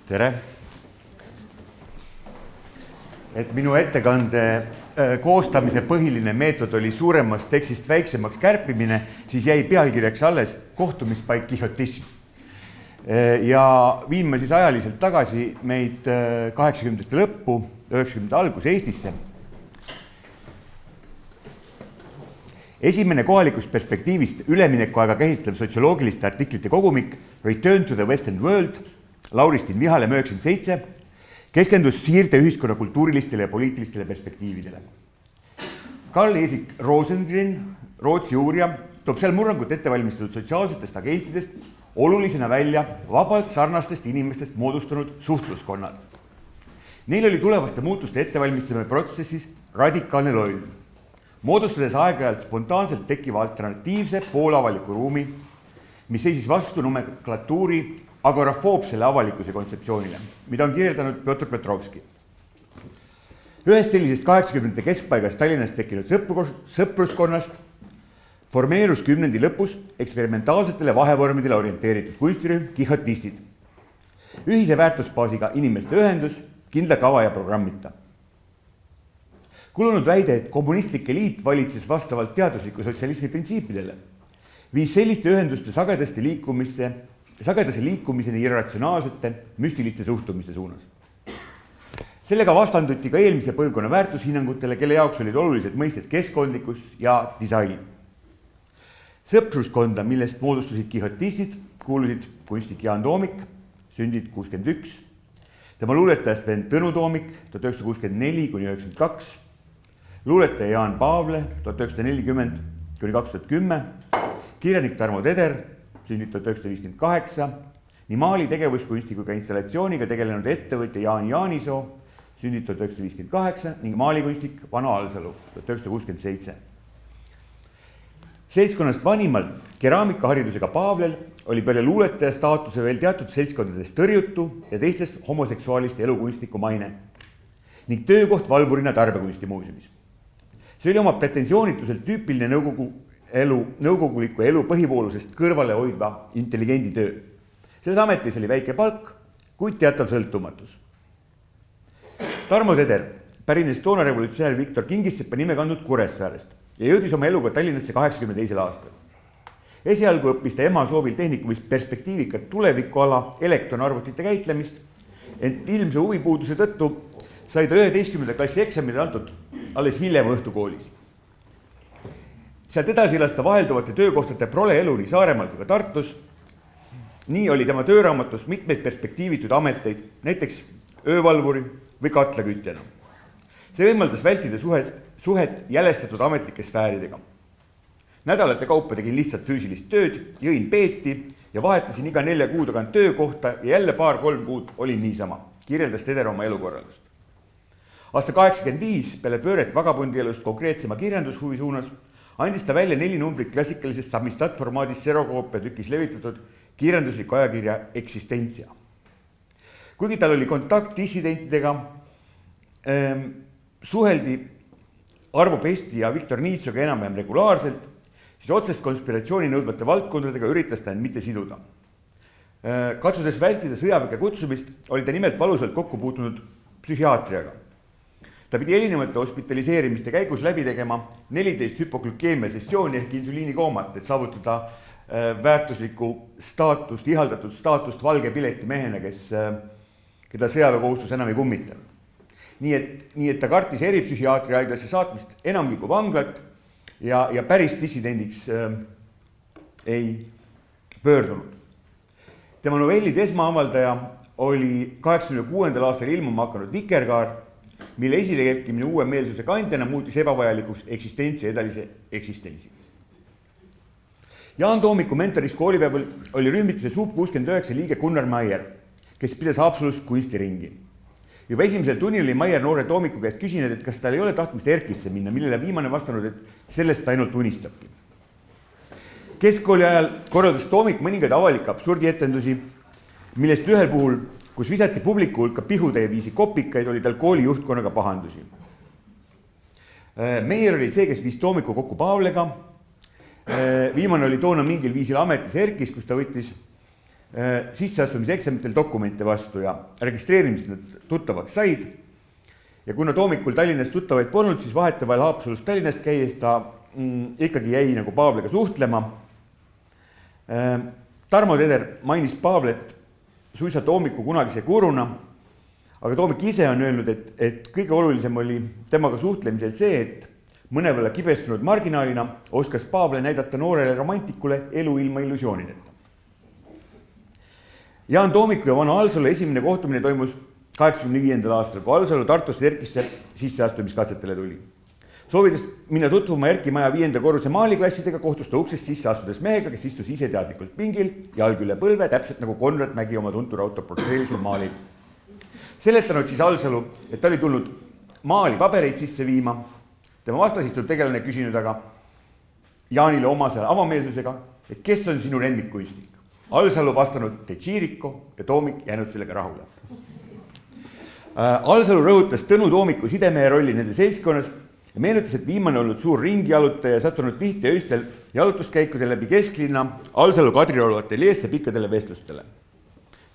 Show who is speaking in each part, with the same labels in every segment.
Speaker 1: Tere! Et minu ettekande koostamise põhiline meetod oli suuremast tekstist väiksemaks kärpimine, siis jäi pealkirjaks alles kohtumispaik Quixotism. Ja viime siis ajaliselt tagasi meid 80-ndate lõppu, 90-ndate algus Eestisse. Esimene kohalikust perspektiivist üleminekuaega käsitlev sotsioloogiliste artiklite kogumik Return to the Western World, Lauristin Vihalem 97, keskendus siirde ühiskonna kultuurilistele ja poliitilistele perspektiividele. Karl Erik Rosengren, Rootsi uurija, toob seal murrangut ettevalmistatud sotsiaalsetest agentidest olulisena välja vabalt sarnastest inimestest moodustunud suhtluskonnad. Neil oli tulevaste muutuste ettevalmistamise protsessis radikaalne loll, moodustades aeg-ajalt spontaanselt tekkiva alternatiivse poolavaliku ruumi, mis seisis vastu nomenklatuuri agorafoobsele avalikkuse kontseptsioonile, mida on kirjeldanud Pjotr Petrovski. Ühest sellisest 80-ndate keskpaigas Tallinnas tekkinud sõpruskonnast formeerus 10. lõpus eksperimentaalsetele vahevormidele orienteeritud kunstirühm Quixotistid. Ühise väärtusbaasiga inimeste ühendus, kindla kava ja programmita. Kulunud väide, et kommunistlik eliit valitses vastavalt teadusliku sotsialismi printsiipidele, viis selliste ühenduste sagedase liikumiseni irratsionaalsete, müstiliste suhtumiste suunas. Sellega vastanduti ka eelmise põlvkonna väärtushinnangutele, kelle jaoks olid olulised mõisted keskkondlikkus ja disain. Sõpruskonda, millest moodustusid Quixotistid, kuulusid kunstnik Jaan Toomik, sündid 61, tema luuletajast vend Tõnu Toomik 1964–92, luuletaja Jaan Paavle 1940–2010, kirjanik Tarmo Teder, sündid 1958, nii maali tegevuskunsti kui ka installatsiooniga tegelenud ettevõtja Jaan Jaanisoo, sündid 1958 ning maalikunstnik Vano Alsalu 1967. Seltskonnast vanimal keraamikaharidusega Paavlel oli peale luuletaja staatuse veel teatud seltskondades tõrjutu ja teistes homoseksuaaliste elukunstniku maine ning töökoht valvurina Tarbekunstimuuseumis. See oli oma pretensioonituselt tüüpiline nõukoguliku elu põhivoolusest kõrvale hoidva intelligendi töö. Selles ametis oli väike palk, kuid teatav sõltumatus. Tarmo Teder pärines toona revolutsionäär Viktor Kingissepa nime kandnud Kuressaarest ja jõudis oma eluga Tallinnasse 82. aastal. Esialgu õppis ta ema soovil tehnikumis perspektiivikat tulevikuala elektronarvutite käitlemist, ent ilmse huvipuuduse tõttu sai ta 11. klassi eksamid antud alles hiljem õhtukoolis. Sealt edasi elas ta vahelduvate töökohtade prole elu nii Saaremaal kui ka Tartus. Nii oli tema tööraamatus mitmeid perspektiivitud ameteid, näiteks öövalvuri või katlakütjana. See võimaldas vältida suhet jälestatud ametlike sfääridega. Nädalate kaupa tegin lihtsalt füüsilist tööd, jõin peeti ja vahetasin iga 4 kuu tagant töökohta ja jälle 2-3 kuud olin niisama, kirjeldas Teder oma elukorraldust. Aasta 85 peale pööret vagabundielust konkreetsema kirjandushuvi suunas andis ta välja 4 numbrit klassikalisest Samistat-formaadis serokoopia tükis levitatud kirjandusliku ajakirja Existentia. Kuigi tal oli kontakt dissidentidega, suheldi Arvo Pesti ja Viktor Niitsoga enam-vähem regulaarselt, siis otsest konspiratsiooni nõudvate valdkondadega üritas ta end mitte siduda. Katsudes vältida sõjaväkke kutsumist, oli ta nimelt valusalt kokku puutunud psühhiaatriaga. Ta pidi erinevate hospitaliseerimiste käigus läbi tegema 14 hüpoglükeemia sessiooni ehk insuliinikoomat, et saavutada väärtuslikku staatust, ihaldatud staatust valge pileti mehena, keda sõjaväekohustus enam ei kummita. Nii et ta kartis eripsühhiaatri haiglasse saatmist enamgi kui vanglat ja päris dissidendiks ei pöördunud. Tema novellide esmaavaldaja oli 86. aastal ilmuma hakanud Vikerkaar, mille esilekerkimine uue meelsuse kandjana muutis ebavajalikuks eksistentsi edalise eksistentsi. Jaan Toomiku mentoriks koolipäeval oli rühmituse Sub 69 liige Gunnar Maier, kes pidas Haapsalus kunstiringi. Juba esimesel tunnil oli Maier noore Toomiku käest küsinud, et kas tal ei ole tahtmist Erkisse minna, millele viimane vastanud, et sellest ainult unistabki. Keskkooli ajal korraldas Toomik mõningaid avalikke absurdietendusi, millest ühel puhul, kus visati publiku hulka pihutäie viisi kopikaid, oli tal kooli juhtkonnaga pahandusi. Meier oli see, kes viis Toomiku kokku Paavlega. Viimane oli toona mingil viisil ametis Erkis, kus ta võttis sisseastumiseksamitel dokumente vastu ja registreerimised nad tuttavaks said. Ja kuna Toomikul Tallinnas tuttavaid polnud, siis vahetevahel Haapsalust Tallinnas käies ta ikkagi jäi nagu Paavliga suhtlema. Tarmo Teder mainis Paavlet suisa Toomiku kunagise guruna, aga Toomik ise on öelnud, et kõige olulisem oli temaga suhtlemisel see, et mõnevõlla kibestunud marginaalina oskas Paavle näidata noorele romantikule elu ilma illusioonideta. Jaan Toomiku ja vana Alsalu esimene kohtumine toimus 85. aastal, kui Alsalu Tartust Erkisse sisseastumiskatsetele tuli. Soovides minna tutvuma Erki maja 5. korruse maaliklassidega, kohtus ta uksest sisse astudes mehega, kes istus ise teadlikult pingil, jalg üle põlve, täpselt nagu Konrad Mägi oma tuntur autoportreelisel maalil. Seletanud siis Alsalu, et ta oli tulnud maali pabereid sisse viima. Tema vastasistud tegelane küsinud aga Jaanile omase avameelsusega, et kes on sinu lemmikkunstnik. Alsalu vastanud De Chirico ja Toomik jäänud sellega rahule. Alsalu rõhutas Tõnu Toomiku sidemehe rolli nende seltskonnas ja meenutas, et viimane olnud suur ringijalutaja ja sattunud tihti öistel jalutuskäikude läbi kesklinna Alsalu Kadrioru ateljeesse pikkadele vestlustele.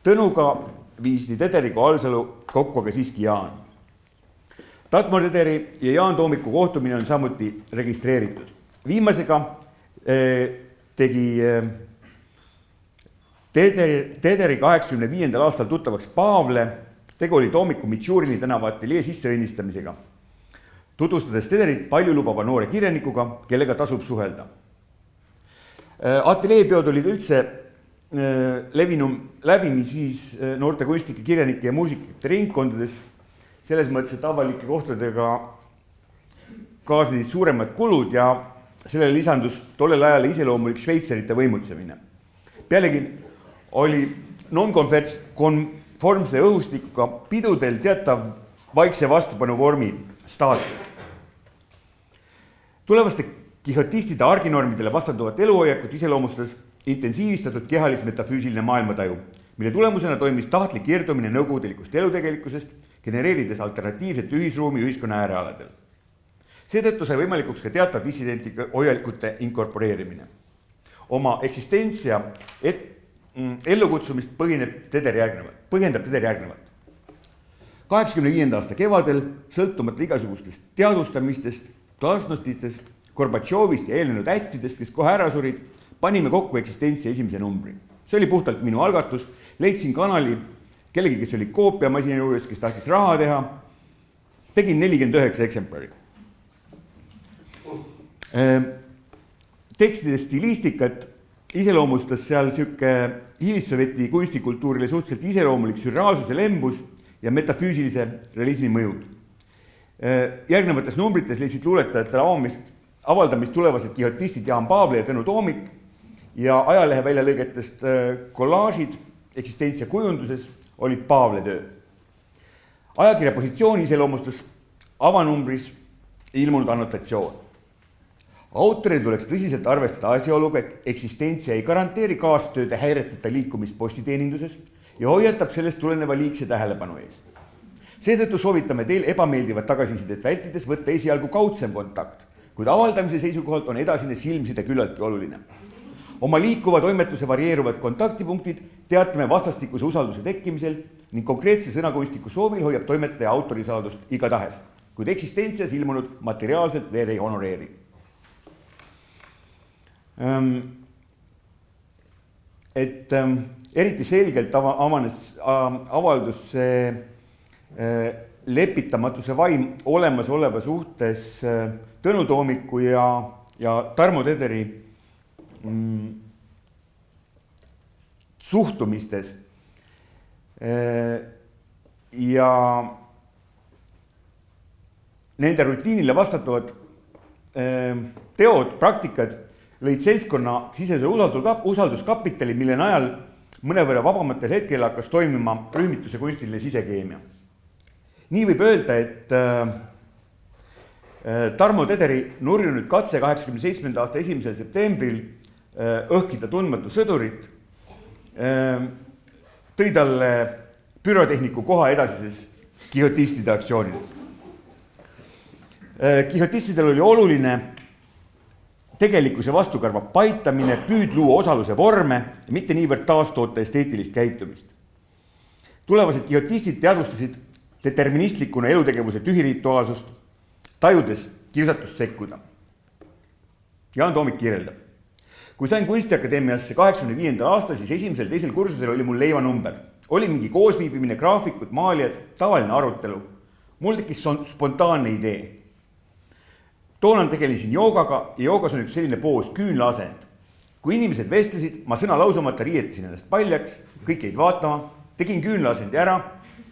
Speaker 1: Tõnuga viis nii Tederi kui Alsalu kokku aga siiski Jaan. Tatmo Tederi ja Jaan Toomiku kohtumine on samuti registreeritud. Viimasega tegi Tederi 85. aastal tuttavaks Paavle. Tegu oli Toomiku Mitšurini tänava ateljee sisseõnnistamisega, tutvustades Tederit paljulubava noore kirjanikuga, kellega tasub suhelda. Ateljeepeod olid üldse levinum läbimisviis noorte kunstnike, kirjanike ja muusikute ringkondades, selles mõttes, et avalike kohtadega kaasnesid suuremad kulud ja sellele lisandus tollel ajal iseloomulik šveitserite võimutsemine. Pealegi oli non-konformse õhustikuga pidudel teatav vaikse vastupanu vormi staatus. Tulevaste kihotistide arginormidele vastanduvat eluhoiakut iseloomustas intensiivistatud kehalis-metafüüsiline maailmataju, mille tulemusena toimis tahtlik irdumine nõukogudelikust elutegelikkusest, genereerides alternatiivset ühisruumi ühiskonna äärealadel. Seetõttu sai võimalikuks ka teatav dissidentide hoiakute inkorporeerimine. Oma eksistentsia ellukutsumist põhjendab Teder järgnevalt. 85. aasta kevadel, sõltumata igasugustest teadvustamistest, glasnostitest, Gorbatšovist ja eelnenud ättidest, kes kohe ära surid, panime kokku eksistentsia esimese numbri. See oli puhtalt minu algatus, leidsin kanali kellegi, kes oli koopiamasina juures, kes tahtis raha teha, tegin 49 eksemplari. Tekstide stilistikat iseloomustas seal siuke hilissoveti kunstikultuurile suhteliselt iseloomulik sürreaalsuse lembus ja metafüüsilise realismi mõjud. Järgnevates numbrites leidsid luuletajatele avaldamist tulevased kihotistid Jaan Paavle ja Tõnu Toomik ja ajalehe väljalõigetest kollaažid eksistentsia kujunduses olid Paavle töö. Ajakirja positsiooni iseloomustas avanumbris ilmunud annotatsioon. Autorid tuleks tõsiselt arvestada asjaoluga, et eksistentsia ei garanteeri kaastööde häireteta liikumist postiteeninduses ja hoiatab sellest tuleneva liigse tähelepanu eest. Seetõttu soovitame teil ebameeldivat tagasisidet vältides võtta esialgu kaudsem kontakt, kuid avaldamise seisukohalt on edasine silmside küllaltki oluline. Oma liikuva toimetuse varieeruvad kontaktipunktid teatame vastastikuse usalduse tekkimisel ning konkreetse sõnakunstiku soovil hoiab toimetaja autorisaladust igatahes, kuid eksistentsias ilmunud materiaalselt veel ei honoreeri. Et eriti selgelt avanes avaldus lepitamatuse vaim olemasoleva suhtes Tõnu Toomiku ja Tarmo Tederi suhtumistes ja nende rutiinile vastatavad teod, praktikad lõid seltskonna sisese usalduskapitali, mille najal mõnevõrra vabamatel hetkel hakkas toimima rühmituse kunstiline sisekeemia. Nii võib öelda, et Tarmo Tederi nurjunud katse 87. aasta 1. septembril õhkida tundmatu sõdurit tõi talle pürotehniku koha edasises kihotistide aktsioonides. Kihotistidel oli oluline tegelikkuse vastukarva paitamine, püüd luua osaluse vorme, mitte niivõrd taastoota esteetilist käitumist. Tulevased quixotistid teadvustasid deterministlikuna elutegevuse tühirituaalsust, tajudes kiusatust sekkuda. Jaan Toomik kirjeldab. Kui sain Kunstiakadeemiasse 85. aastal, siis esimesel teisel kursusel oli mul leivanumber. Oli mingi koosviibimine, graafikud, maalijad, tavaline arutelu. Mul tekkis spontaanne idee. Toonan tegelesin joogaga ja joogas on üks selline poos, küünlaasend. Kui inimesed vestlesid, ma sõna lausumata riietasin ennast paljaks, kõik jäid vaatama, tegin küünlaasendi ära,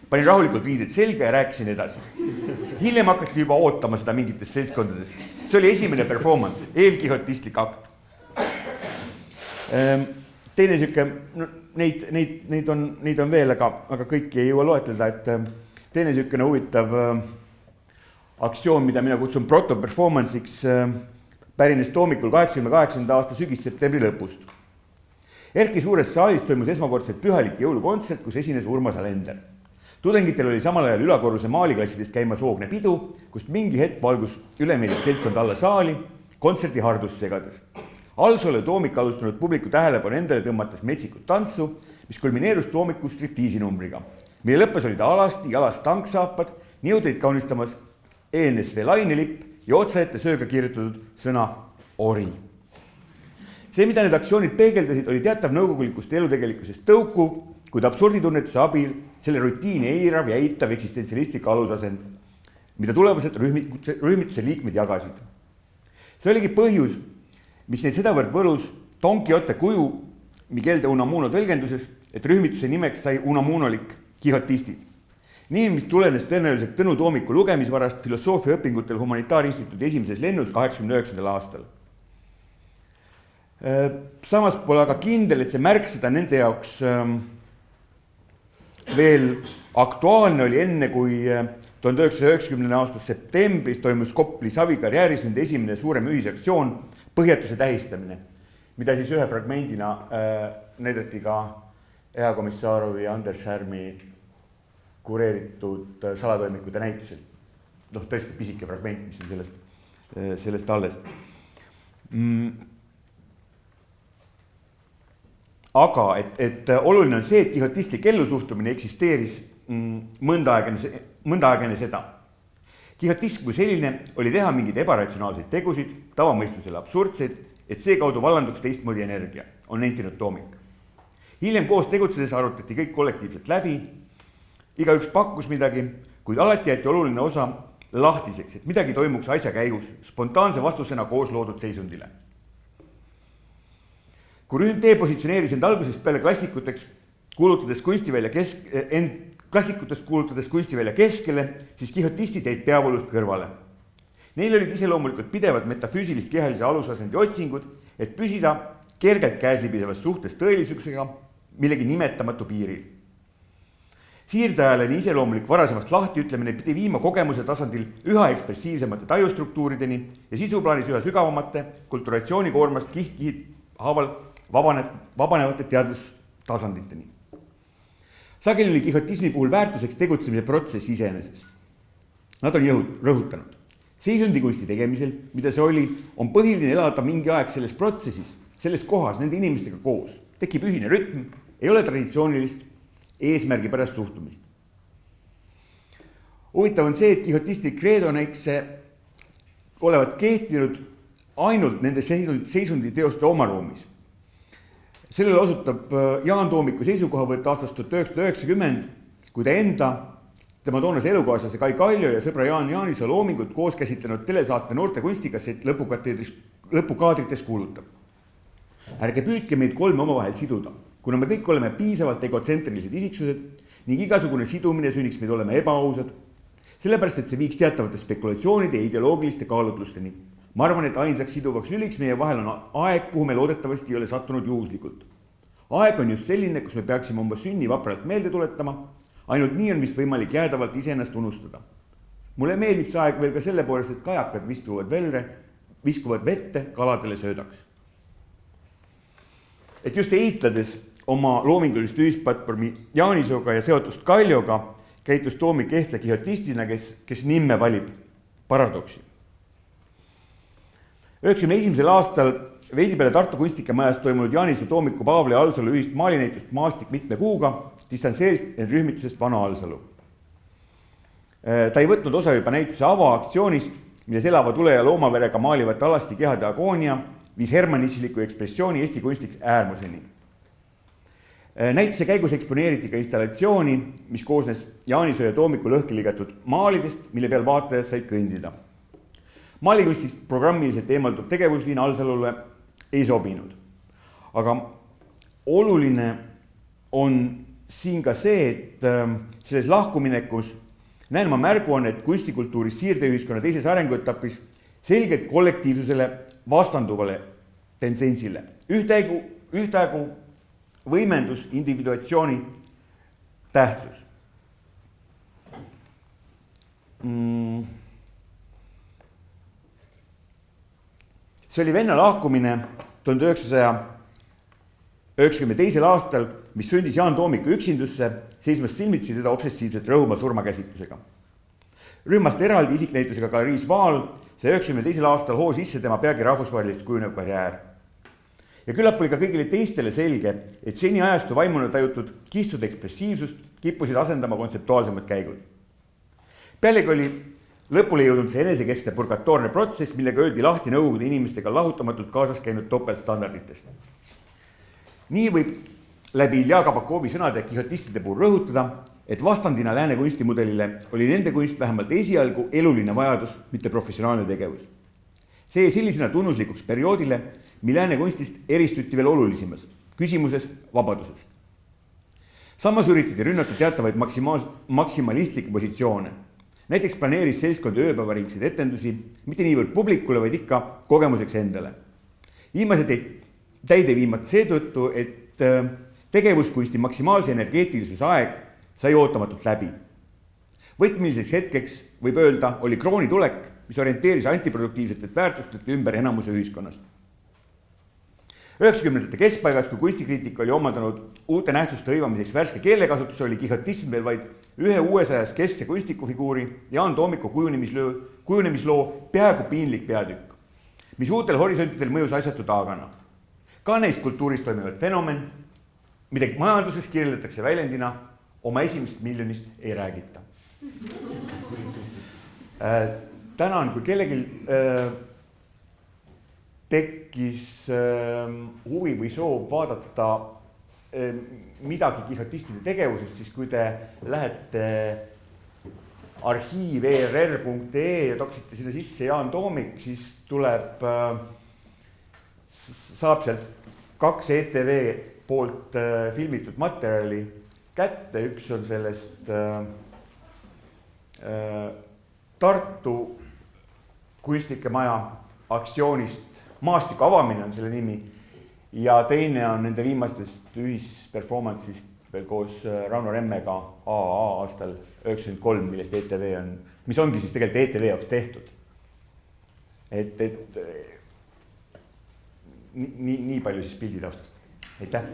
Speaker 1: panin rahulikult riided selga ja rääkisin edasi. Hiljem hakati juba ootama seda mingites seltskondades. See oli esimene performance, eelquixotistlik akt. Teine siuke, neid on veel, aga kõiki ei jõua loetleda, et teine siukene huvitav aktsioon, mida mina kutsun proto-performance'iks, pärines Toomikul 88. aasta sügis-septembri lõpust. Erki suures saalis toimus esmakordselt pühalik jõulukontsert, kus esines Urmas Alender. Tudengitel oli samal ajal ülakorruse maaliklassidest käimas hoogne pidu, kust mingi hetk valgus ülemeelik seltskond alla saali, kontserti hardust segades. Alsole Toomik alustanud publiku tähelepanu endale tõmmates metsikut tantsu, mis kulmineerus Toomiku striptiisinumbriga, mille lõppes oli ta alasti, jalas tanksaapad, niudeid kaunistamas ENSV lainelipp ja otsaette sööga kirjutatud sõna ori. See, mida need aktsioonid peegeldasid, oli teatav nõukogulikust elutegelikkusest tõukuv, kuid absurditunnetuse abil selle rutiini eirav ja eitav eksistentsialistlik alusasend, mida tulevased rühmituse liikmed jagasid. See oligi põhjus, miks neid sedavõrd võlus Don Quixote kuju Miguel de Unamuno tõlgenduses, et rühmituse nimeks sai unamunolik quixotistid. Nii, mis tulenes tõenäoliselt Tõnu Toomiku lugemisvarast filosoofia õpingutel Humanitaarinstituudi esimeses lennus 89. aastal. Samas pole aga kindel, et see märksõda nende jaoks veel aktuaalne oli enne, kui 1990. aasta septembris toimus Kopli Savi karjääris nende esimene suurem ühisaktsioon põhjatuse tähistamine, mida siis ühe fragmendina näidati ka Ea Komissarovi ja Anders Härmi kureeritud salatoimikute näitusel. Tõesti pisike fragment, mis on sellest alles. Aga et oluline on see, et quixotistlik ellusuhtumine eksisteeris mõnda aega enne seda. Quixotism kui selline oli teha mingeid ebaratsionaalseid tegusid, tavamõistusele absurdseid, et see kaudu vallanduks teistmoodi energia, on nentinud Toomik. Hiljem koos tegutsedes arutati kõik kollektiivselt läbi, igaüks pakkus midagi, kuid alati jäeti oluline osa lahtiseks, et midagi toimuks asja käigus, spontaanse vastusena koos loodud seisundile. Kui rühm depositsioneeris end algusest peale klassikutest kuulutades kunstivälja keskele, siis quixotistid jäid peavoolust kõrvale. Neil olid iseloomulikult pidevad metafüüsilist kehalise alusasendi otsingud, et püsida kergelt käes libisevas suhtes tõelisusega millegi nimetamatu piiril. Siirdajale nii iseloomulik varasemast lahtiütlemine pidi viima kogemuse tasandil üha ekspressiivsemate tajustruktuurideni ja sisuplaanis üha sügavamate kulturatsioonikoormast kiht-kihid haaval vabanevate teadustasanditeni. Sageli oli quixotismi puhul väärtuseks tegutsemise protsess iseeneses. Nad on rõhutanud. Seisundikunsti tegemisel, mida see oli, on põhiline elada mingi aeg selles protsessis, selles kohas, nende inimestega koos. Tekib ühine rütm, ei ole traditsioonilist eesmärgi pärast suhtumist. Huvitav on see, et quixotistlik credo näikse olevat kehtinud ainult nende seisunditeoste omaruumis. Sellele osutab Jaan Toomiku seisukohavõtt aastast 1990, kui ta tema toonase elukaaslase Kai Kaljo ja sõbra Jaan Jaaniso loomingut koos käsitlenud telesaate Noorte kunstikassett lõpukaadrites kuulutab. Ärge püüdke meid kolme omavahel siduda, kuna me kõik oleme piisavalt egotsentrilised isiksused ning igasugune sidumine sünniks meid olema ebaausad, sellepärast et see viiks teatavate spekulatsioonide ja ideoloogiliste kaalutlusteni. Ma arvan, et ainsaks siduvaks lüliks meie vahel on aeg, kuhu me loodetavasti ei ole sattunud juhuslikult. Aeg on just selline, kus me peaksime oma sünni vapralt meelde tuletama, ainult nii on vist võimalik jäädavalt iseennast unustada. Mulle meeldib see aeg veel ka selle poolest, et kajakad viskuvad vette kaladele söödaks. Et just eitlades oma loomingulist ühisplatvormi Jaanisoga ja seotust Kaljoga käitus Toomik ehtsa quixotistina, kes nimme valib paradoksi. 1991. aastal veidi peale Tartu Kunstnikemajas toimunud Jaanistu Toomiku Paavli Alsalu ühist maalinäitust Maastik mitme kuuga distantseeris end rühmitusest Vana Alsalu. Ta ei võtnud osa juba näituse avaaktsioonist, milles elava tule ja loomaverega maalivate alasti kehade agoonia viis hermanisiliku ekspressiooni Eesti kunstiks äärmuseni. Näituse käigus eksponeeriti ka installatsiooni, mis koosnes Jaanisoo ja Toomiku lõhki ligatud maalidest, mille peal vaatajad said kõndida. Maalikunstist programmiliselt eemalduv tegevusliin Alsalule ei sobinud. Aga oluline on siin ka see, et selles lahkuminekus näen ma märguannet kunstikultuuris siirdeühiskonna teises arenguetapis selgelt kollektiivsusele vastanduvale tendentsile. Ühtaegu võimendus individuatsiooni tähtsus. See oli venna lahkumine 1992. aastal, mis sündis Jaan Toomiku üksindusse, seismas silmitsi teda obsessiivselt rõhuma surmakäsitlusega. Rühmast eraldi isiknäitusega Galeriis Vaal sai 1992. aastal hoo sisse tema peagi rahvusvahelist kujunev karjäär. Ja küllap oli ka kõigile teistele selge, et seni ajastu vaimuna tajutud kistud ekspressiivsust kippusid asendama kontseptuaalsemad käigud. Pealegi oli lõpule jõudnud see enesekeskne purgatoorne protsess, millega öeldi lahti nõukogude inimestega lahutamatult kaasas käinud topeltstandarditest. Nii võib läbi Ilja Kabakovi sõnade kihotistide puhul rõhutada, et vastandina lääne kunstimudelile oli nende kunst vähemalt esialgu eluline vajadus, mitte professionaalne tegevus. See sellisena tunnuslikuks perioodile, mil lääne kunstist eristuti veel olulisemas küsimuses vabadusest. Samas üritati rünnata teatavaid maksimalistlikke positsioone. Näiteks planeeris seltskond ööpäevaringseid etendusi, mitte niivõrd publikule, vaid ikka kogemuseks endale. Viimased täide viimata seetõttu, et tegevuskunsti maksimaalse energeetilisuse aeg sai ootamatult läbi. Võtmiliseks hetkeks, võib öelda, oli kroonitulek, mis orienteeris antiproduktiivsetelt väärtustelt ümber enamuse ühiskonnast. 90. keskpaigaks, kui kunstikriitika oli omandanud uute nähtuste hõivamiseks värske keelekasutus, oli kihotism veel vaid ühe uuesajas keskse kunstnikufiguuri Jaan Toomiku kujunemisloo peaaegu piinlik peatükk, mis uutel horisontidel mõjus asjatu taagana. Ka neist kultuuris toimivad fenomen, mida majanduses kirjeldatakse väljendina, oma esimest miljonist ei räägita. Tänan, kui kellelgi tekkis huvi või soov vaadata midagi kihotistide tegevusest, siis kui te lähete arhiiv.err.ee ja toksite sinna sisse Jaan Toomik, siis tuleb, saab sealt 2 ETV poolt filmitud materjali kätte. Üks on sellest Tartu kunstnikemaja aktsioonist Maastiku avamine on selle nimi ja teine on nende viimastest ühisperformance'ist veel koos Rauno Remmega AA aastal 1993, millest ETV on, mis ongi siis tegelikult ETV jaoks tehtud. Et nii palju siis pildi taustast. Aitäh!